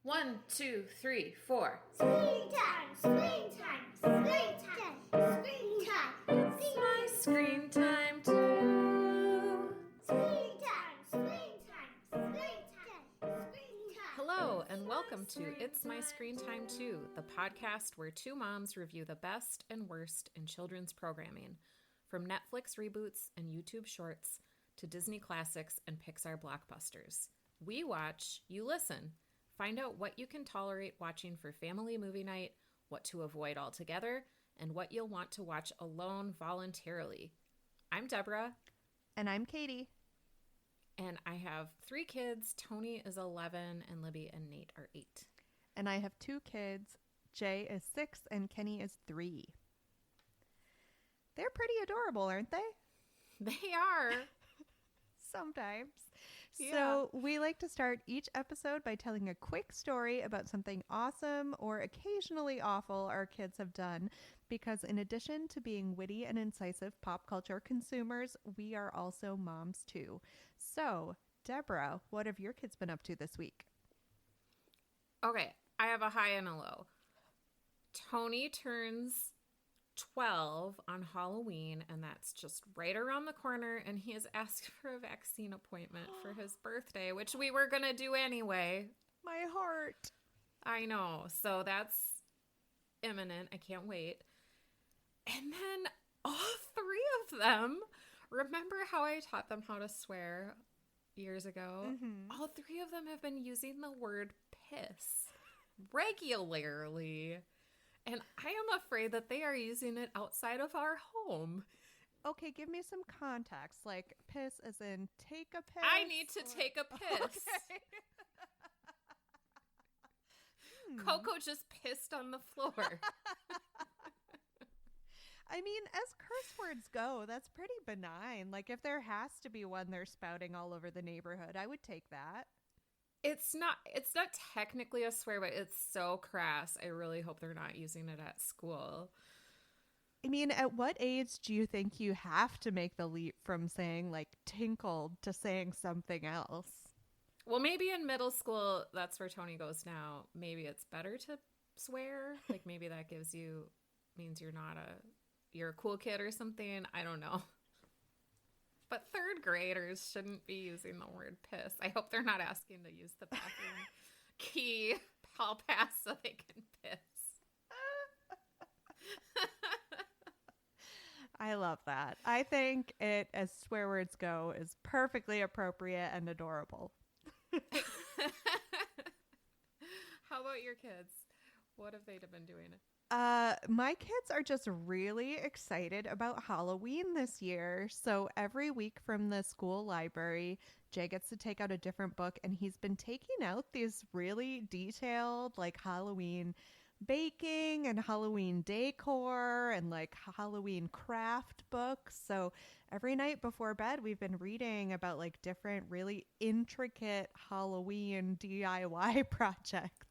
1, 2, 3, 4. Screen time, screen time, screen time, screen time. It's my screen time too. Screen time, screen time, screen time, screen time. Hello, and welcome to It's My Screen Time Too, the podcast where two moms review the best and worst in children's programming, from Netflix reboots and YouTube shorts to Disney classics and Pixar blockbusters. We watch, you listen. Find out what you can tolerate watching for family movie night, what to avoid altogether, and what you'll want to watch alone voluntarily. I'm Deborah. And I'm Katie. And I have 3 kids. Tony is 11, and Libby and Nate are 8. And I have 2 kids. Jay is 6 and Kenny is 3. They're pretty adorable, aren't they? They are. Sometimes. Yeah. So we like to start each episode by telling a quick story about something awesome or occasionally awful our kids have done, because in addition to being witty and incisive pop culture consumers, we are also moms too. So, Deborah, what have your kids been up to this week? Okay, I have a high and a low. Tony turns 12 on Halloween, and that's just right around the corner, and he has asked for a vaccine appointment for his birthday, which we were going to do anyway. My heart. I know. So that's imminent. I can't wait. And then all 3 of them, remember how I taught them how to swear years ago? Mm-hmm. All 3 of them have been using the word piss regularly. And I am afraid that they are using it outside of our home. Okay, give me some context. Like piss as in take a piss? I need to take a piss. Okay. Coco just pissed on the floor. I mean, as curse words go, that's pretty benign. Like if there has to be one they're spouting all over the neighborhood, I would take that. It's not technically a swear, but it's so crass. I really hope they're not using it at school. I mean, at what age do you think you have to make the leap from saying like tinkled to saying something else? Well, maybe in middle school, that's where Tony goes now. Maybe it's better to swear. Like maybe that means you're a cool kid or something. I don't know. But 3rd graders shouldn't be using the word piss. I hope they're not asking to use the bathroom key hall pass so they can piss. I love that. I think it, as swear words go, is perfectly appropriate and adorable. How about your kids? What have they been doing? My kids are just really excited about Halloween this year. So every week from the school library, Jay gets to take out a different book, and he's been taking out these really detailed like Halloween baking and Halloween decor and like Halloween craft books. So every night before bed, we've been reading about like different really intricate Halloween DIY projects.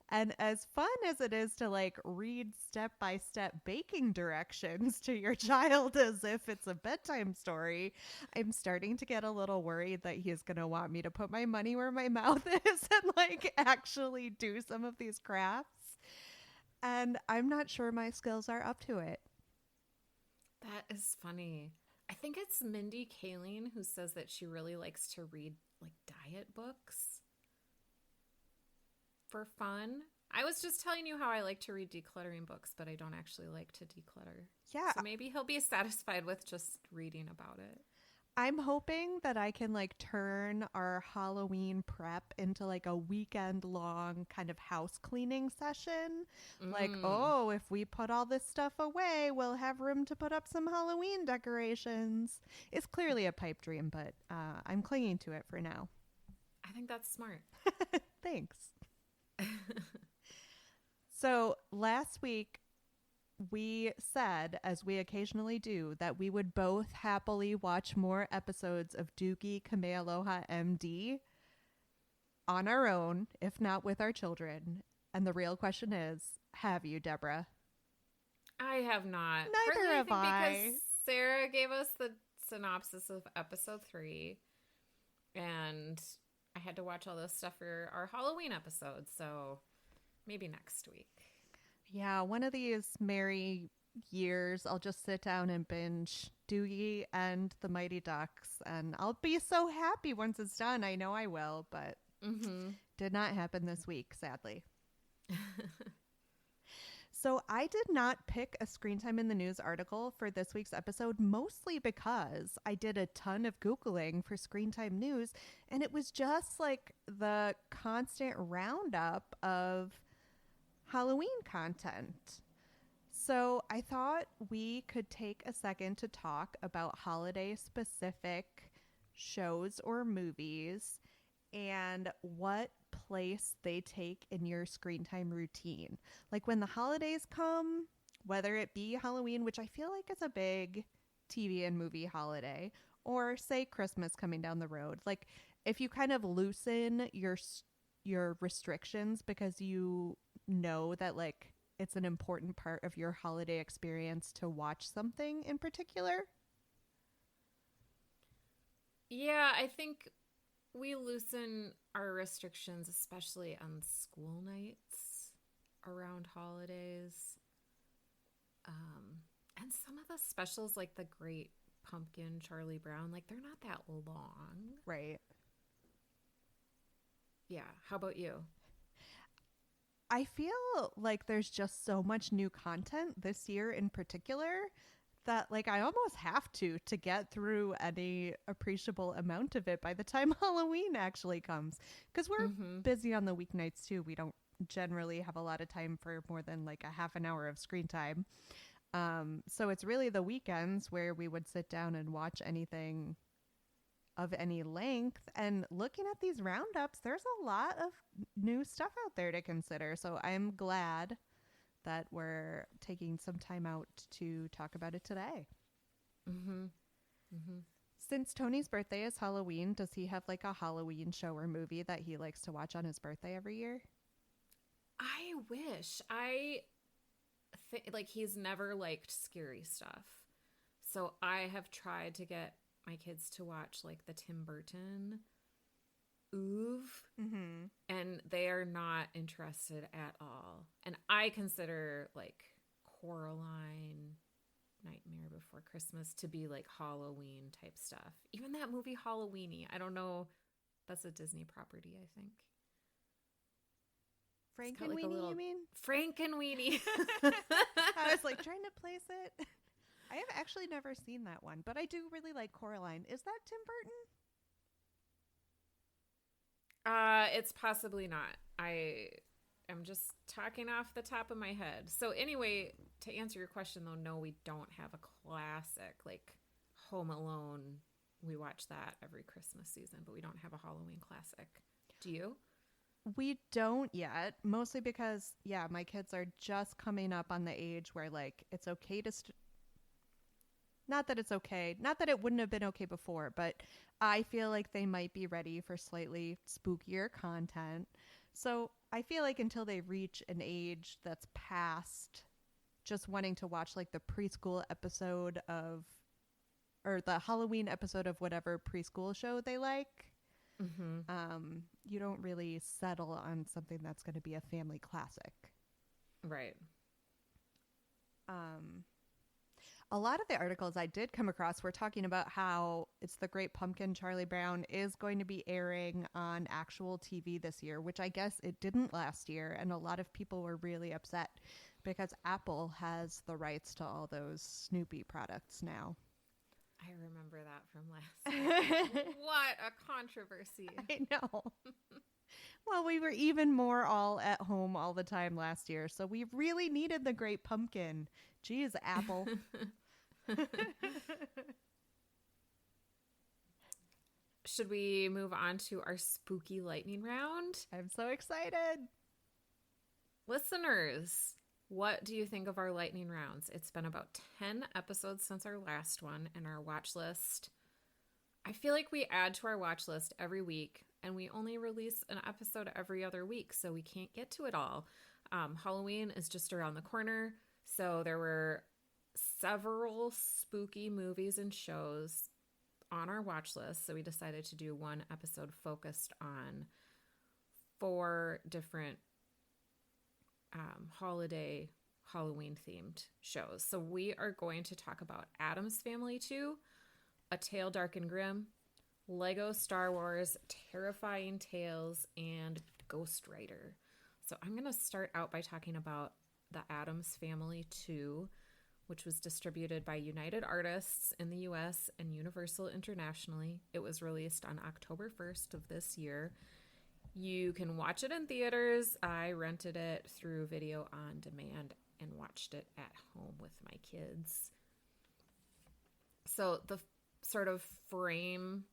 And as fun as it is to like read step-by-step baking directions to your child as if it's a bedtime story, I'm starting to get a little worried that he's going to want me to put my money where my mouth is and like actually do some of these crafts. And I'm not sure my skills are up to it. That is funny. I think it's Mindy Kaling who says that she really likes to read like diet books for fun. I was just telling you how I like to read decluttering books, but I don't actually like to declutter. Yeah. So maybe he'll be satisfied with just reading about it. I'm hoping that I can like turn our Halloween prep into like a weekend long kind of house cleaning session. Like, oh, if we put all this stuff away, we'll have room to put up some Halloween decorations. It's clearly a pipe dream, but I'm clinging to it for now. I think that's smart. Thanks. So last week, we said, as we occasionally do, that we would both happily watch more episodes of Doogie Kamealoha MD on our own, if not with our children. And the real question is, have you, Deborah? I have not. Neither Partly, have I. Because Sarah gave us the synopsis of episode 3. And I had to watch all this stuff for our Halloween episode, so maybe next week. Yeah, one of these merry years, I'll just sit down and binge Doogie and the Mighty Ducks, and I'll be so happy once it's done. I know I will, but did not happen this week, sadly. So I did not pick a Screen Time in the News article for this week's episode, mostly because I did a ton of Googling for Screen Time News, and it was just like the constant roundup of Halloween content. So I thought we could take a second to talk about holiday specific shows or movies and what place they take in your screen time routine. Like when the holidays come, whether it be Halloween, which I feel like is a big TV and movie holiday, or say Christmas coming down the road. Like if you kind of loosen your restrictions because you know that like it's an important part of your holiday experience to watch something in particular. Yeah, I think we loosen our restrictions, especially on school nights around holidays. And some of the specials like the Great Pumpkin, Charlie Brown, like they're not that long. Right. Yeah. How about you? I feel like there's just so much new content this year in particular that like I almost have to get through any appreciable amount of it by the time Halloween actually comes, because we're busy on the weeknights too. We don't generally have a lot of time for more than like a half an hour of screen time. So it's really the weekends where we would sit down and watch anything of any length. And looking at these roundups, there's a lot of new stuff out there to consider. So I'm glad that we're taking some time out to talk about it today. Since Tony's birthday is Halloween, does he have like a Halloween show or movie that he likes to watch on his birthday every year? I wish. Like he's never liked scary stuff. So I have tried to get my kids to watch like the Tim Burton and they are not interested at all. And I consider like Coraline, Nightmare Before Christmas to be like Halloween type stuff. Even that movie Halloweeny, I don't know, that's a Disney property, I think. Frankenweenie, you mean? Frankenweenie. I was like trying to place it. I have actually never seen that one, but I do really like Coraline. Is that Tim Burton? It's possibly not. I am just talking off the top of my head. So anyway, to answer your question though, no, we don't have a classic like Home Alone. We watch that every Christmas season, but we don't have a Halloween classic. Do you? We don't yet, mostly because, yeah, my kids are just coming up on the age where like it's okay to not that it's okay, not that it wouldn't have been okay before, but I feel like they might be ready for slightly spookier content. So I feel like until they reach an age that's past just wanting to watch like the preschool episode of, or the Halloween episode of whatever preschool show they like, you don't really settle on something that's going to be a family classic. Right. A lot of the articles I did come across were talking about how it's the Great Pumpkin, Charlie Brown is going to be airing on actual TV this year, which I guess it didn't last year. And a lot of people were really upset because Apple has the rights to all those Snoopy products now. I remember that from last year. What a controversy. I know. Well, we were even more all at home all the time last year, so we really needed the Great Pumpkin. Geez, Apple. Should we move on to our spooky lightning round? I'm so excited. Listeners, what do you think of our lightning rounds? It's been about 10 episodes since our last one, and our watch list. I feel like we add to our watch list every week, and we only release an episode every other week, so we can't get to it all. Halloween is just around the corner, so there were several spooky movies and shows on our watch list. So we decided to do one episode focused on 4 different holiday Halloween themed shows. So we are going to talk about Addams Family 2, A Tale Dark and Grimm, Lego Star Wars, Terrifying Tales, and Ghostwriter. So I'm going to start out by talking about the Addams Family 2, which was distributed by United Artists in the US and Universal internationally. It was released on October 1st of this year. You can watch it in theaters. I rented it through video on demand and watched it at home with my kids. So the sort of frame,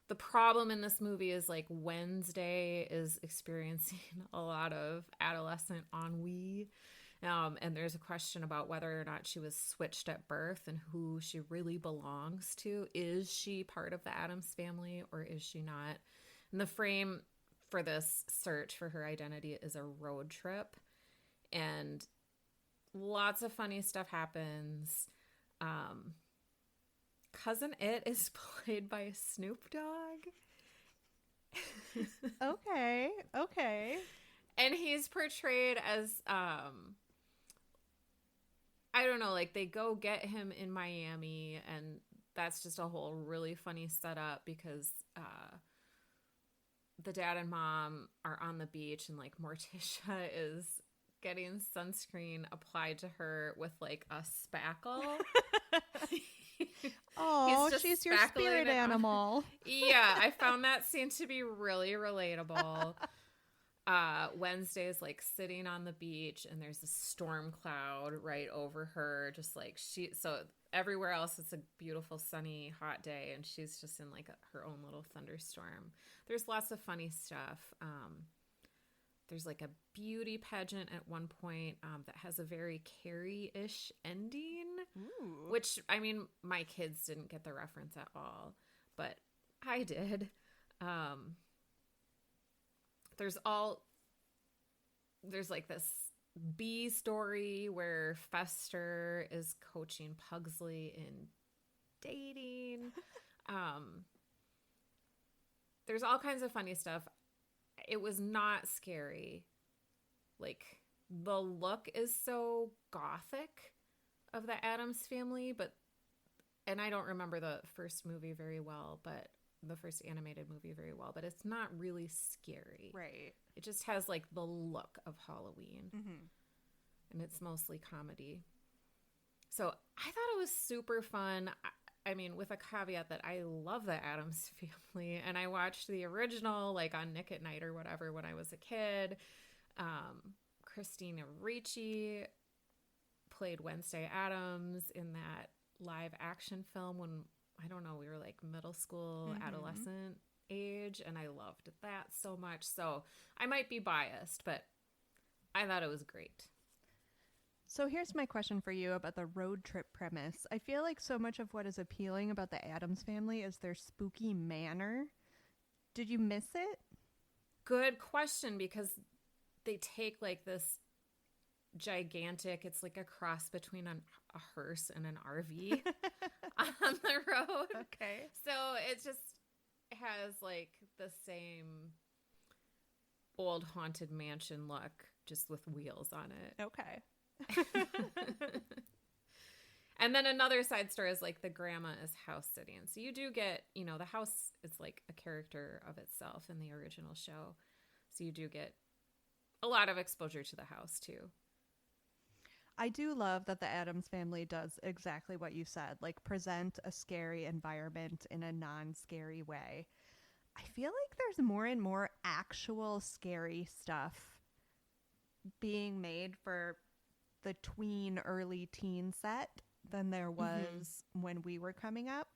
the problem in this movie is like Wednesday is experiencing a lot of adolescent ennui. And there's a question about whether or not she was switched at birth and who she really belongs to. Is she part of the Addams family or is she not? And the frame for this search for her identity is a road trip. And lots of funny stuff happens. Cousin It is played by Snoop Dogg. Okay. And he's portrayed as, I don't know, like they go get him in Miami, and that's just a whole really funny setup because the dad and mom are on the beach, and like Morticia is getting sunscreen applied to her with like a spackle. Oh, she's your spirit animal. Yeah, I found that scene to be really relatable. Wednesday is like sitting on the beach and there's a storm cloud right over her, just like so everywhere else it's a beautiful sunny hot day and she's just in like her own little thunderstorm. There's lots of funny stuff. There's like a beauty pageant at one point that has a very Carrie-ish ending. Ooh. Which, I mean, my kids didn't get the reference at all, but I did. There's like this B story where Fester is coaching Pugsley in dating. There's all kinds of funny stuff. It was not scary. Like, the look is so gothic of the Addams Family, and I don't remember the first movie very well, but the first animated movie very well, but it's not really scary. Right. It just has like the look of Halloween. Mm-hmm. And it's mostly comedy. So I thought it was super fun. I mean, with a caveat that I love the Addams Family, and I watched the original like on Nick at Night or whatever when I was a kid. Christina Ricci played Wednesday Addams in that live action film when, I don't know, we were like middle school, adolescent age, and I loved that so much. So I might be biased, but I thought it was great. So here's my question for you about the road trip premise. I feel like so much of what is appealing about the Addams Family is their spooky manner. Did you miss it? Good question, because they take like this gigantic, it's like a cross between a hearse and an RV on the road. Okay. So it just has like the same old haunted mansion look, just with wheels on it. Okay. And then another side story is like the grandma is house sitting. So you do get, the house is like a character of itself in the original show. So you do get a lot of exposure to the house too. I do love that the Addams Family does exactly what you said, like present a scary environment in a non-scary way. I feel like there's more and more actual scary stuff being made for the tween, early teen set than there was when we were coming up.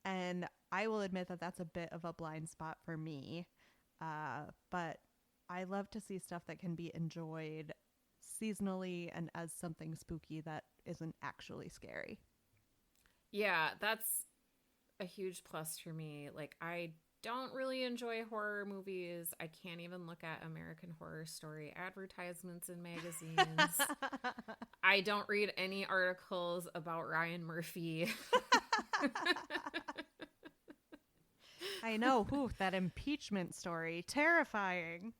And I will admit that that's a bit of a blind spot for me. But I love to see stuff that can be enjoyed seasonally and as something spooky that isn't actually scary. Yeah, that's a huge plus for me. Like, I don't really enjoy horror movies. I can't even look at American Horror Story advertisements in magazines. I don't read any articles about Ryan Murphy. I know. Whew, that impeachment story. Terrifying.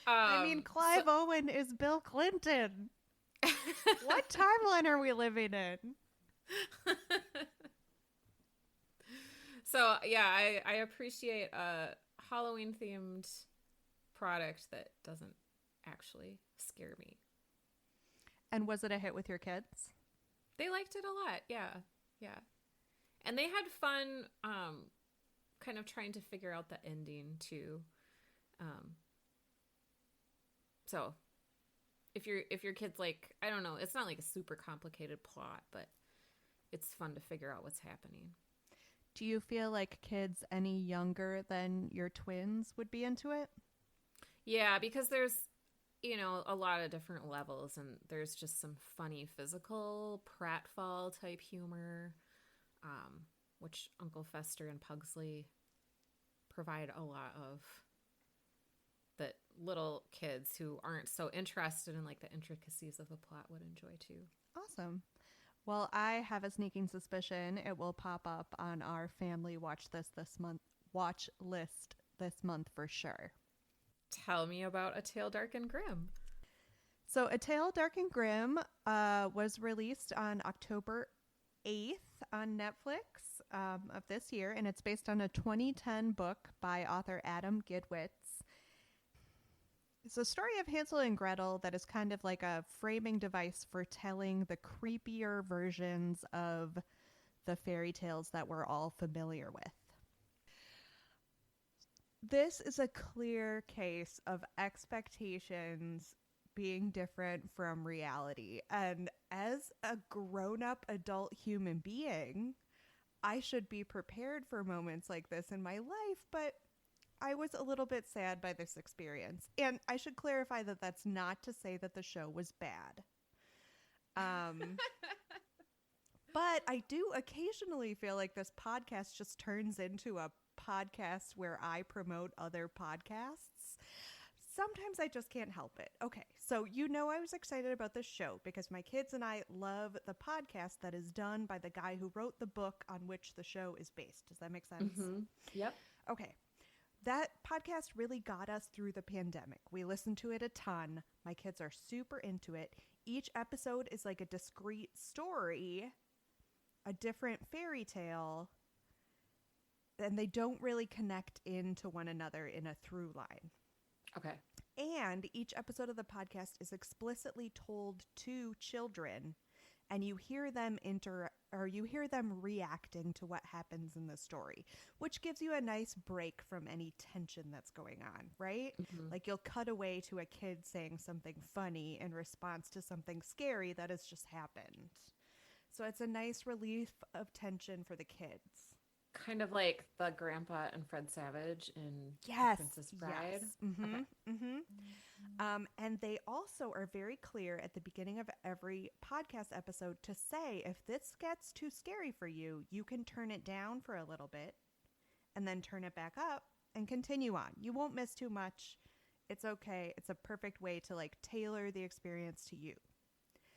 I mean, Clive Owen is Bill Clinton. What timeline are we living in? So, yeah, I appreciate a Halloween-themed product that doesn't actually scare me. And was it a hit with your kids? They liked it a lot, yeah. Yeah. And they had fun kind of trying to figure out the ending, too. So, if your kid's like, I don't know, it's not like a super complicated plot, but it's fun to figure out what's happening. Do you feel like kids any younger than your twins would be into it? Yeah, because there's, a lot of different levels, and there's just some funny physical pratfall type humor, which Uncle Fester and Pugsley provide a lot of, that little kids who aren't so interested in like the intricacies of the plot would enjoy too. Awesome. Well, I have a sneaking suspicion it will pop up on our family watch list this month for sure. Tell me about A Tale Dark and Grimm. So A Tale Dark and Grimm was released on October 8th on Netflix of this year, and it's based on a 2010 book by author Adam Gidwitz. It's a story of Hansel and Gretel that is kind of like a framing device for telling the creepier versions of the fairy tales that we're all familiar with. This is a clear case of expectations being different from reality. And as a grown-up adult human being, I should be prepared for moments like this in my life, but I was a little bit sad by this experience. And I should clarify that that's not to say that the show was bad. But I do occasionally feel like this podcast just turns into a podcast where I promote other podcasts. Sometimes I just can't help it. Okay, so I was excited about this show because my kids and I love the podcast that is done by the guy who wrote the book on which the show is based. Does that make sense? Mm-hmm. Yep. Okay. That podcast really got us through the pandemic. We listened to it a ton. My kids are super into it. Each episode is like a discrete story, a different fairy tale, and they don't really connect into one another in a through line. Okay. And each episode of the podcast is explicitly told to children, and you hear them reacting to what happens in the story, which gives you a nice break from any tension that's going on, right? Mm-hmm. Like you'll cut away to a kid saying something funny in response to something scary that has just happened. So it's a nice relief of tension for the kids. Kind of like the Grandpa and Fred Savage in Yes. Princess Bride. Yes. Mm-hmm. Okay. Mm-hmm. And they also are very clear at the beginning of every podcast episode to say, if this gets too scary for you, you can turn it down for a little bit and then turn it back up and continue on. You won't miss too much. It's okay. It's a perfect way to like tailor the experience to you.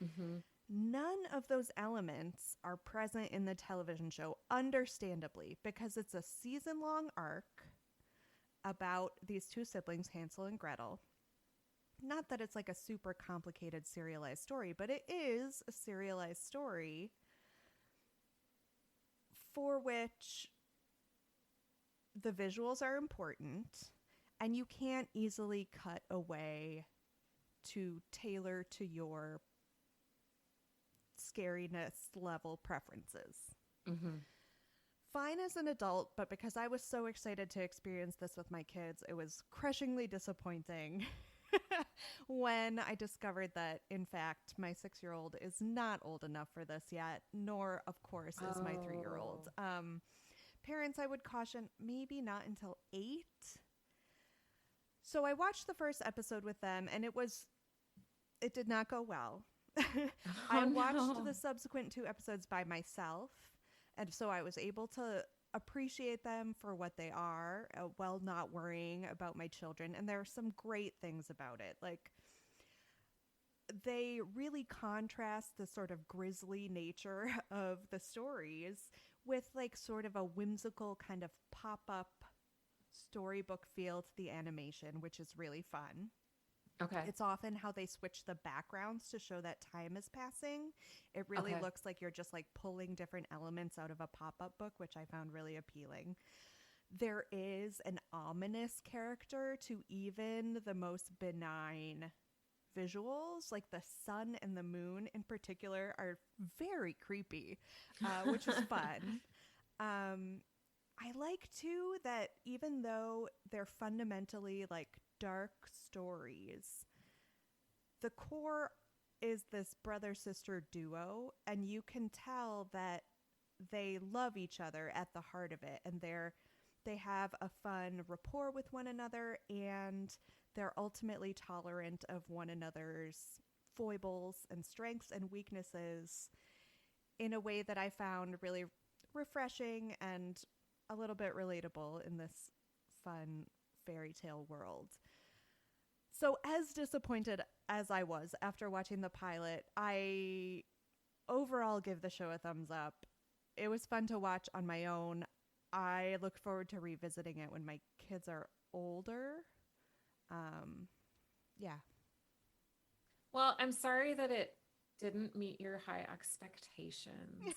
Mm-hmm. None of those elements are present in the television show, understandably, because it's a season-long arc about these two siblings, Hansel and Gretel. Not that it's like a super complicated serialized story, but it is a serialized story for which the visuals are important, and you can't easily cut away to tailor to your scariness level preferences. Mm-hmm. Fine as an adult, but because I was so excited to experience this with my kids, it was crushingly disappointing when I discovered that, in fact, my 6-year-old is not old enough for this yet, nor, of course, is my 3-year-old. Parents, I would caution, maybe not until 8. So I watched the first episode with them, and it did not go well. I watched the subsequent 2 episodes by myself, and so I was able to appreciate them for what they are while not worrying about my children. And there are some great things about it. Like, they really contrast the sort of grisly nature of the stories with like sort of a whimsical kind of pop-up storybook feel to the animation, which is really fun. Okay. It's often how they switch the backgrounds to show that time is passing. It really Okay. looks like you're just like pulling different elements out of a pop-up book, which I found really appealing. There is an ominous character to even the most benign visuals. Like the sun and the moon in particular are very creepy, which is fun. I like too that even though they're fundamentally like dark stories, the core is this brother-sister duo, and you can tell that they love each other at the heart of it, and they have a fun rapport with one another, and they're ultimately tolerant of one another's foibles and strengths and weaknesses in a way that I found really refreshing and a little bit relatable in this fun fairy tale world. So as disappointed as I was after watching the pilot, I overall give the show a thumbs up. It was fun to watch on my own. I look forward to revisiting it when my kids are older. Yeah. Well, I'm sorry that it didn't meet your high expectations.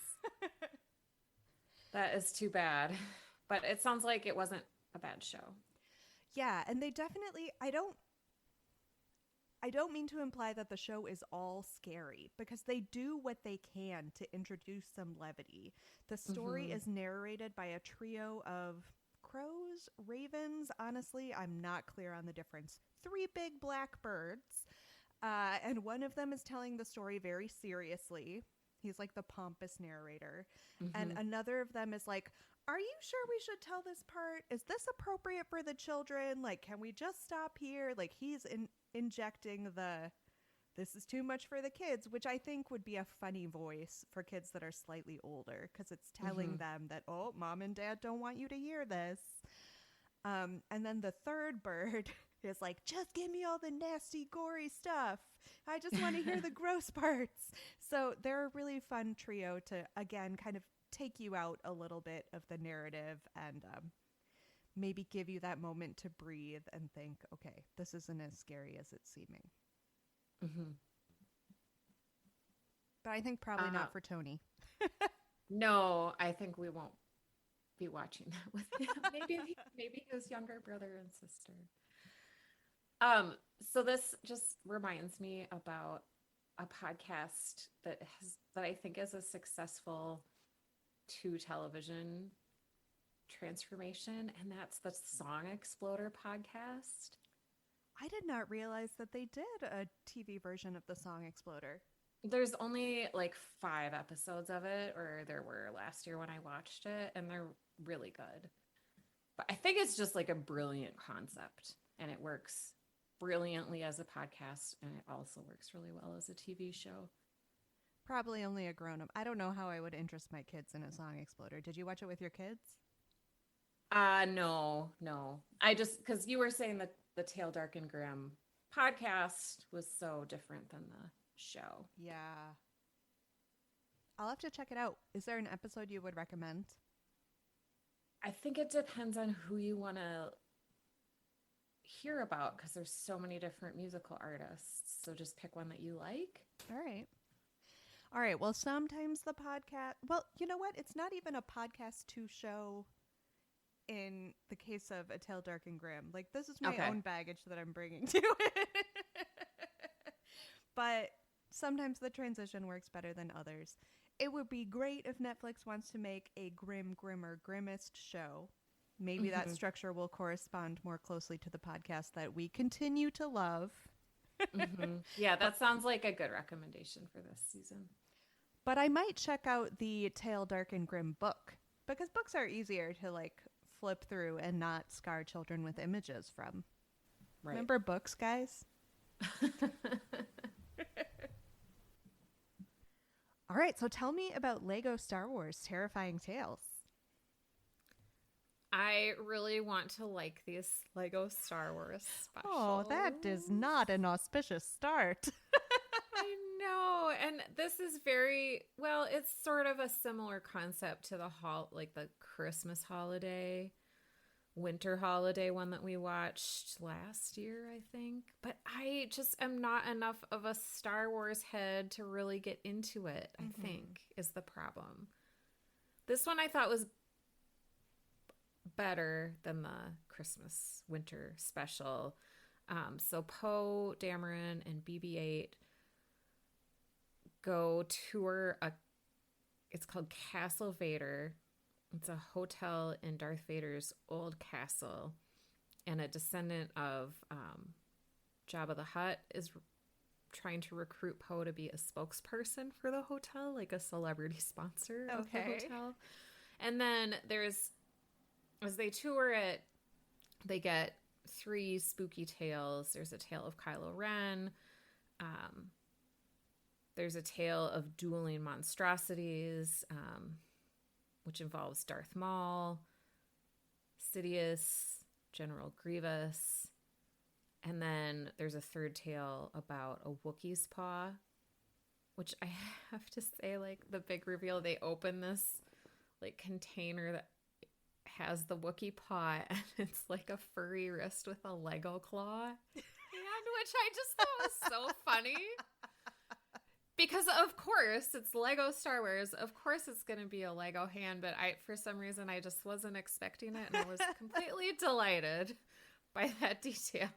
That is too bad. But it sounds like it wasn't a bad show. Yeah, and they definitely I don't mean to imply that the show is all scary, because they do what they can to introduce some levity. The story is narrated by a trio of crows, ravens. Honestly, I'm not clear on the difference. 3 big black birds. And one of them is telling the story very seriously. He's like the pompous narrator. And another of them is like, are you sure we should tell this part? Is this appropriate for the children? Like, can we just stop here? Like, he's injecting this is too much for the kids, which I think would be a funny voice for kids that are slightly older, because it's telling them that, oh, mom and dad don't want you to hear this. And then the third bird is like, just give me all the nasty, gory stuff. I just want to hear the gross parts. So they're a really fun trio to, again, kind of take you out a little bit of the narrative and maybe give you that moment to breathe and think, okay, this isn't as scary as it's seeming. But I think probably not for Tony. No, I think we won't be watching that with him. Maybe his younger brother and sister. So this just reminds me about a podcast that I think is a successful to television transformation, and that's the Song Exploder podcast. I did not realize that they did a TV version of the Song Exploder. There's only like 5 episodes of it, or there were last year when I watched it, and they're really good. But I think it's just like a brilliant concept, and it works brilliantly as a podcast, and it also works really well as a TV show. Probably only a grown-up. I don't know how I would interest my kids in a Song Exploder. Did you watch it with your kids? No. I just, because you were saying that the Tale Dark and Grimm podcast was so different than the show. Yeah. I'll have to check it out. Is there an episode you would recommend? I think it depends on who you want to hear about, because there's so many different musical artists. So just pick one that you like. All right. Well, sometimes the podcast, well, you know what? It's not even a podcast to show in the case of A Tale Dark and Grimm. Like, this is my own baggage that I'm bringing to it. But sometimes the transition works better than others. It would be great if Netflix wants to make a Grim, Grimmer, Grimmest show. Maybe that structure will correspond more closely to the podcast that we continue to love. Yeah, that sounds like a good recommendation for this season. But I might check out the Tale Dark and Grimm book, because books are easier to like flip through and not scar children with images from. Right. Remember books, guys? All right, so tell me about Lego Star Wars Terrifying Tales. I really want to like these Lego Star Wars specials. Oh, that is not an auspicious start. I know. And this is very, well, it's sort of a similar concept to like the Christmas holiday, winter holiday one that we watched last year, I think. But I just am not enough of a Star Wars head to really get into it, I think, is the problem. This one I thought was better than the Christmas winter special. So Poe Dameron and BB-8 go tour it's called Castle Vader. It's a hotel in Darth Vader's old castle, and a descendant of Jabba the Hutt is trying to recruit Poe to be a spokesperson for the hotel, like a celebrity sponsor of the hotel. And then as they tour it, they get 3 spooky tales. There's a tale of Kylo Ren. There's a tale of dueling monstrosities, which involves Darth Maul, Sidious, General Grievous. And then there's a 3rd tale about a Wookiee's paw, which I have to say, like, the big reveal, they open this, like, container that has the Wookiee paw, and it's like a furry wrist with a Lego claw, and which I just thought was so funny. Because of course it's Lego Star Wars. Of course it's going to be a Lego hand, but for some reason I just wasn't expecting it, and I was completely delighted by that detail.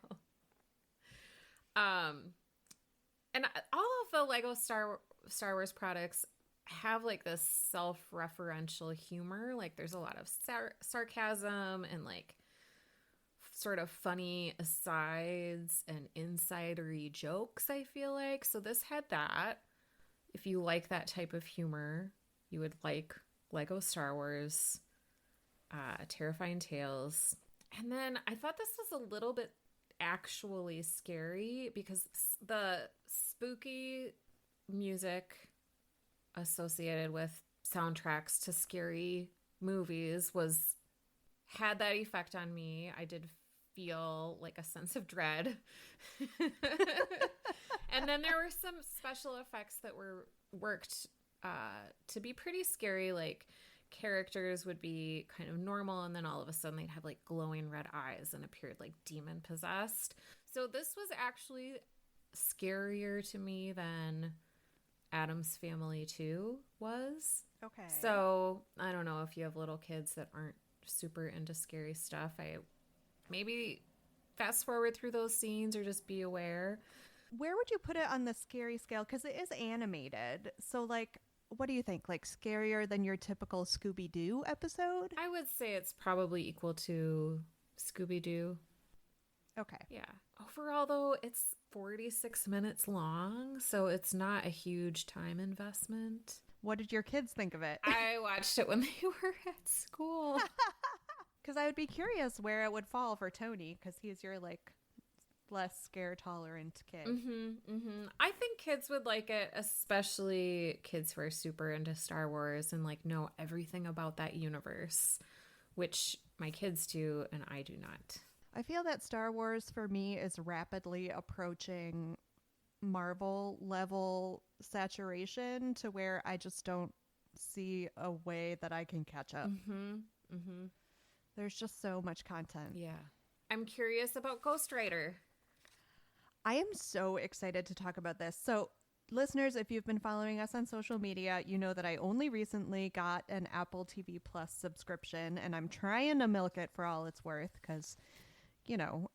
And all of the Lego Star Wars products have like this self-referential humor. Like there's a lot of sarcasm and like sort of funny asides and insidery jokes, I feel like. So this had that. If you like that type of humor, you would like Lego Star Wars, Terrifying Tales. And then I thought this was a little bit actually scary because the spooky music associated with soundtracks to scary movies had that effect on me. I did feel like a sense of dread. And then there were some special effects that were worked to be pretty scary. Like characters would be kind of normal, and then all of a sudden they'd have like glowing red eyes and appeared like demon possessed. So this was actually scarier to me than Addams Family 2 was. Okay. So I don't know if you have little kids that aren't super into scary stuff. I maybe fast forward through those scenes or just be aware. Where would you put it on the scary scale? Because it is animated. So, like, what do you think? Like, scarier than your typical Scooby-Doo episode? I would say it's probably equal to Scooby-Doo. Okay. Yeah. Overall, though, it's 46 minutes long, so it's not a huge time investment. What did your kids think of it? I watched it when they were at school. Because I would be curious where it would fall for Tony, because he's your, like, less scare tolerant kid. I think kids would like it, especially kids who are super into Star Wars and like know everything about that universe, which my kids do and I do not. I feel that Star Wars for me is rapidly approaching Marvel level saturation to where I just don't see a way that I can catch up. There's just so much content. Yeah. I'm curious about Ghostwriter. I am so excited to talk about this. So, listeners, if you've been following us on social media, you know that I only recently got an Apple TV Plus subscription, and I'm trying to milk it for all it's worth because, you know,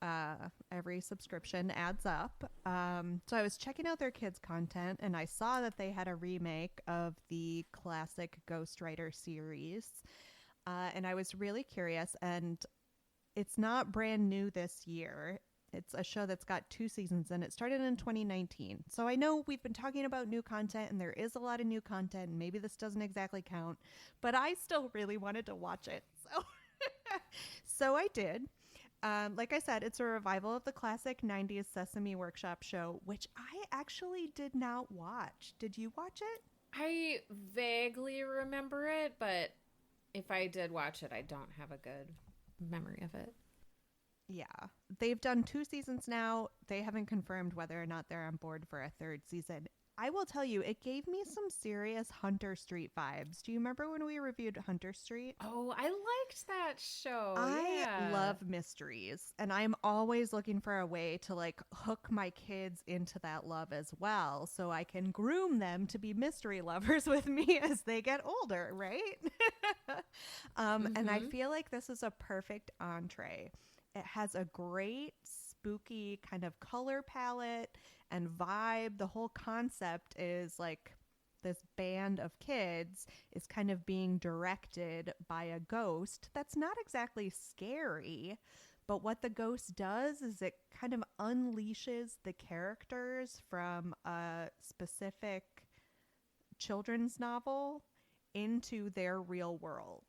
every subscription adds up. So I was checking out their kids' content, and I saw that they had a remake of the classic Ghostwriter series, and I was really curious, and it's not brand new this year. It's a show that's got 2 seasons and it started in 2019. So I know we've been talking about new content and there is a lot of new content and maybe this doesn't exactly count, but I still really wanted to watch it. So I did. Like I said, it's a revival of the classic 90s Sesame Workshop show, which I actually did not watch. Did you watch it? I vaguely remember it, but if I did watch it, I don't have a good memory of it. Yeah. They've done 2 seasons now. They haven't confirmed whether or not they're on board for a 3rd season. I will tell you, it gave me some serious Hunter Street vibes. Do you remember when we reviewed Hunter Street? Oh, I liked that show. I Yeah. love mysteries, and I'm always looking for a way to like hook my kids into that love as well, so I can groom them to be mystery lovers with me as they get older, right? And I feel like this is a perfect entree. It has a great spooky kind of color palette and vibe. The whole concept is like this band of kids is kind of being directed by a ghost that's not exactly scary, but what the ghost does is it kind of unleashes the characters from a specific children's novel into their real world.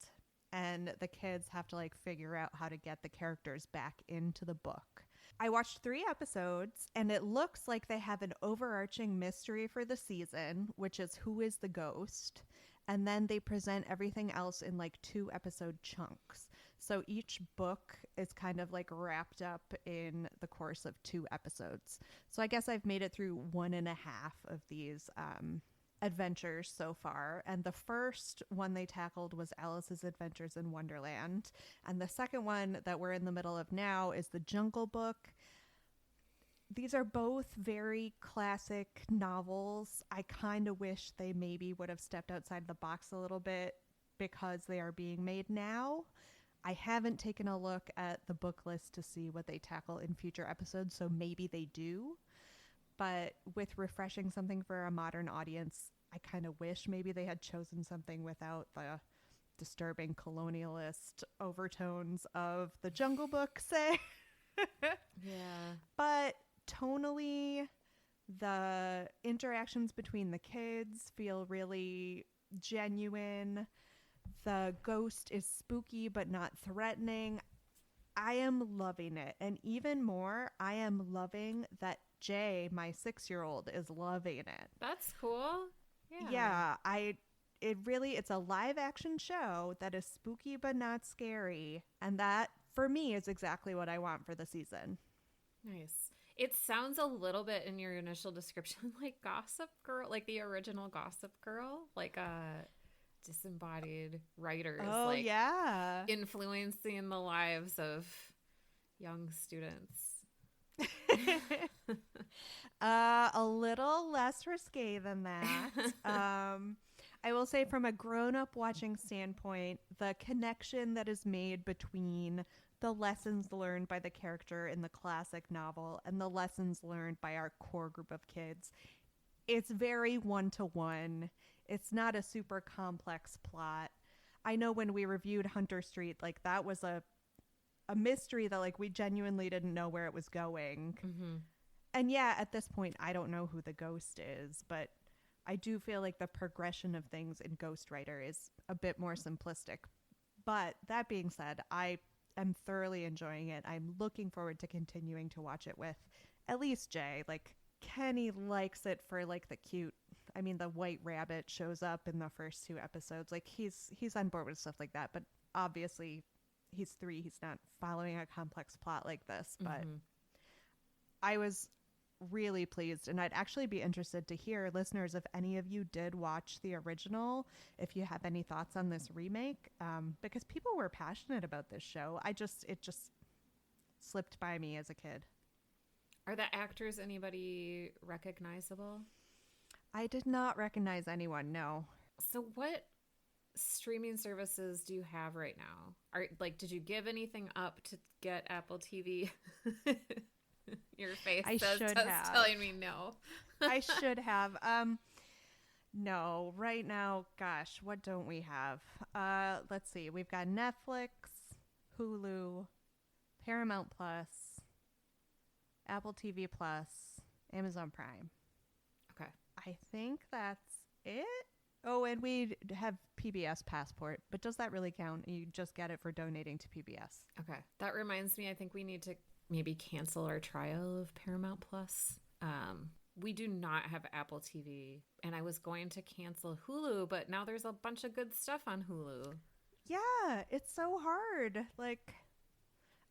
And the kids have to like figure out how to get the characters back into the book. I watched 3 episodes, and it looks like they have an overarching mystery for the season, which is who is the ghost. And then they present everything else in like 2-episode chunks. So each book is kind of like wrapped up in the course of 2 episodes. So I guess I've made it through 1.5 of these adventures so far, and the first one they tackled was Alice's Adventures in Wonderland, and the second one that we're in the middle of now is The Jungle Book. These are both very classic novels. I kind of wish they maybe would have stepped outside the box a little bit because they are being made now. I haven't taken a look at the book list to see what they tackle in future episodes, so maybe they do. But with refreshing something for a modern audience, I kind of wish maybe they had chosen something without the disturbing colonialist overtones of The Jungle Book, say. Yeah. But tonally, the interactions between the kids feel really genuine. The ghost is spooky but not threatening. I am loving it. And even more, I am loving that Jay, my 6-year-old, is loving it. That's cool. Yeah. It's a live action show that is spooky but not scary. And that, for me, is exactly what I want for the season. Nice. It sounds a little bit in your initial description like Gossip Girl, like the original Gossip Girl, like disembodied writers. Oh, like, yeah. influencing the lives of young students. A little less risque than that. I will say from a grown-up watching standpoint, the connection that is made between the lessons learned by the character in the classic novel and the lessons learned by our core group of kids, it's very one-to-one. It's not a super complex plot. I know when we reviewed Hunter Street, like that was a mystery that like we genuinely didn't know where it was going. Mm-hmm. And yeah, at this point, I don't know who the ghost is, but I do feel like the progression of things in Ghostwriter is a bit more simplistic. But that being said, I am thoroughly enjoying it. I'm looking forward to continuing to watch it with at least Jay. Like Kenny likes it for like the cute. I mean, the white rabbit shows up in the first 2 episodes. Like he's on board with stuff like that. But obviously, he's 3. He's not following a complex plot like this. But I was really pleased, and I'd actually be interested to hear, listeners, if any of you did watch the original, if you have any thoughts on this remake, because people were passionate about this show. It just slipped by me as a kid. Are the actors anybody recognizable? I did not recognize anyone, no. So what streaming services do you have right now? Did you give anything up to get Apple TV? Your face says telling me no. I should have. No, right now, gosh, what don't we have? Let's see. We've got Netflix, Hulu, Paramount Plus, Apple TV Plus, Amazon Prime. Okay. I think that's it. Oh, and we have PBS Passport, but does that really count? You just get it for donating to PBS. Okay. That reminds me, I think we need to maybe cancel our trial of Paramount Plus. We do not have Apple TV, and I was going to cancel Hulu, but now there's a bunch of good stuff on Hulu. Yeah, it's so hard. Like,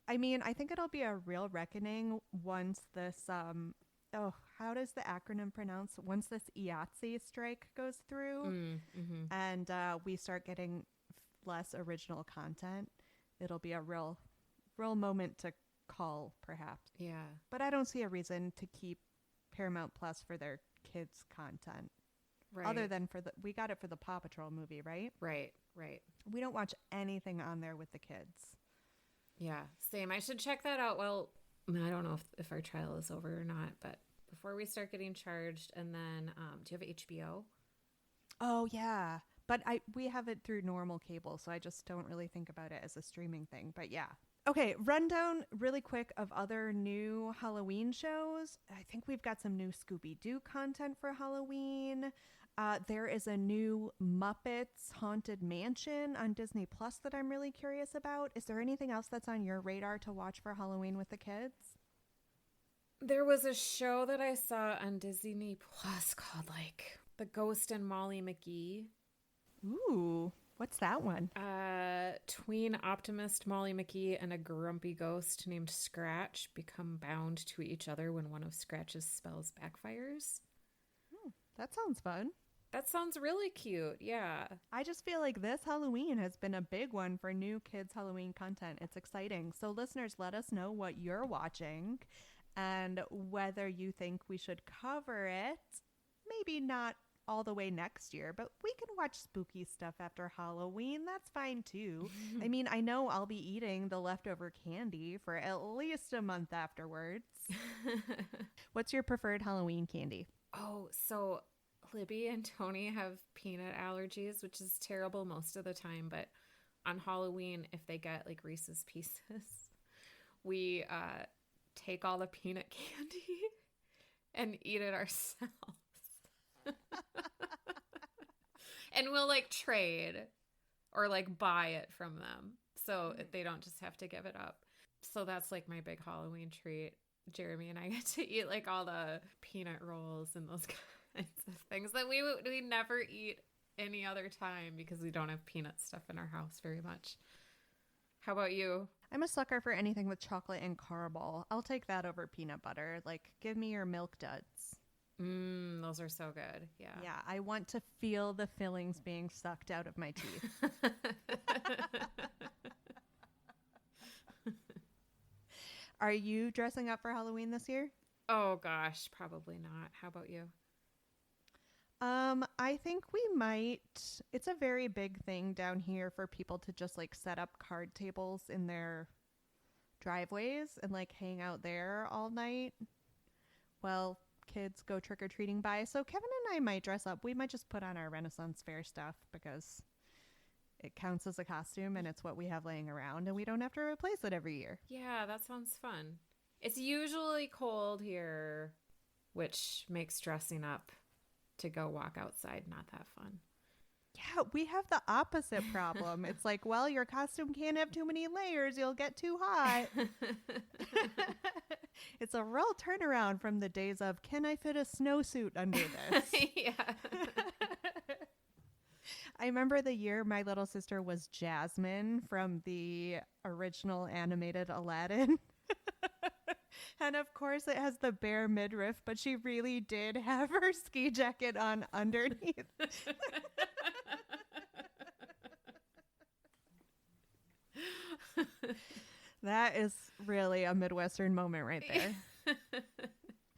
I mean, I think it'll be a real reckoning once this, how does the acronym pronounce? Once this IATSE strike goes through and we start getting less original content, it'll be a real moment to call, perhaps. Yeah. But I don't see a reason to keep Paramount Plus for their kids' content. Right. Other than we got it for the Paw Patrol movie, right? Right. We don't watch anything on there with the kids. Yeah, same. I should check that out. Well, I don't know if our trial is over or not, but before we start getting charged. And then, do you have HBO? Oh, yeah. But we have it through normal cable, so I just don't really think about it as a streaming thing. But yeah. Okay, rundown really quick of other new Halloween shows. I think we've got some new Scooby-Doo content for Halloween. There is a new Muppets Haunted Mansion on Disney Plus that I'm really curious about. Is there anything else that's on your radar to watch for Halloween with the kids? There was a show that I saw on Disney Plus called like The Ghost and Molly McGee. Ooh, what's that one? Tween optimist Molly McGee and a grumpy ghost named Scratch become bound to each other when one of Scratch's spells backfires. That sounds fun. That sounds really cute, yeah. I just feel like this Halloween has been a big one for new kids' Halloween content. It's exciting. So listeners, let us know what you're watching and whether you think we should cover it. Maybe not all the way next year, but we can watch spooky stuff after Halloween. That's fine too. I mean, I know I'll be eating the leftover candy for at least a month afterwards. What's your preferred Halloween candy? Oh, so Libby and Tony have peanut allergies, which is terrible most of the time. But on Halloween, if they get like Reese's Pieces, we take all the peanut candy and eat it ourselves. And we'll like trade or like buy it from them so they don't just have to give it up. So that's like my big Halloween treat. Jeremy and I get to eat like all the peanut rolls and those kinds of things that we never eat any other time because we don't have peanut stuff in our house very much. How about you? I'm a sucker for anything with chocolate and caramel. I'll take that over peanut butter. Like, give me your Milk Duds. Those are so good. Yeah. Yeah, I want to feel the fillings being sucked out of my teeth. Are you dressing up for Halloween this year? Oh gosh, probably not. How about you? I think we might. It's a very big thing down here for people to just like set up card tables in their driveways and like hang out there all night. Well, kids go trick-or-treating by. So Kevin and I might dress up. We might just put on our Renaissance Fair stuff because it counts as a costume and it's what we have laying around and we don't have to replace it every year. Yeah, that sounds fun. It's usually cold here, which makes dressing up to go walk outside not that fun. Yeah, we have the opposite problem. It's like, well, your costume can't have too many layers. You'll get too hot. It's a real turnaround from the days of, can I fit a snowsuit under this? Yeah. I remember the year my little sister was Jasmine from the original animated Aladdin. And of course it has the bare midriff, but she really did have her ski jacket on underneath. That is really a Midwestern moment right there.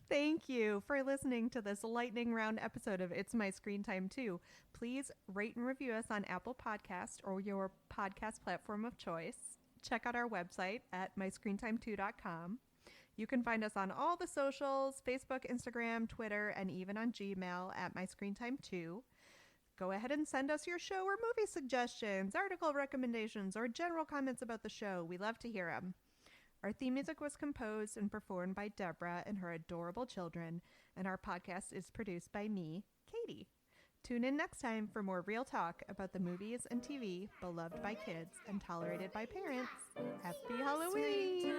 Thank you for listening to this lightning round episode of It's My Screen Time Too. Please rate and review us on Apple Podcast or your podcast platform of choice. Check out our website at myscreentime2.com. You can find us on all the socials, Facebook, Instagram, Twitter, and even on Gmail at myscreentime2. Go ahead and send us your show or movie suggestions, article recommendations, or general comments about the show. We love to hear them. Our theme music was composed and performed by Deborah and her adorable children, and our podcast is produced by me, Katie. Tune in next time for more real talk about the movies and TV beloved by kids and tolerated by parents. Happy Halloween!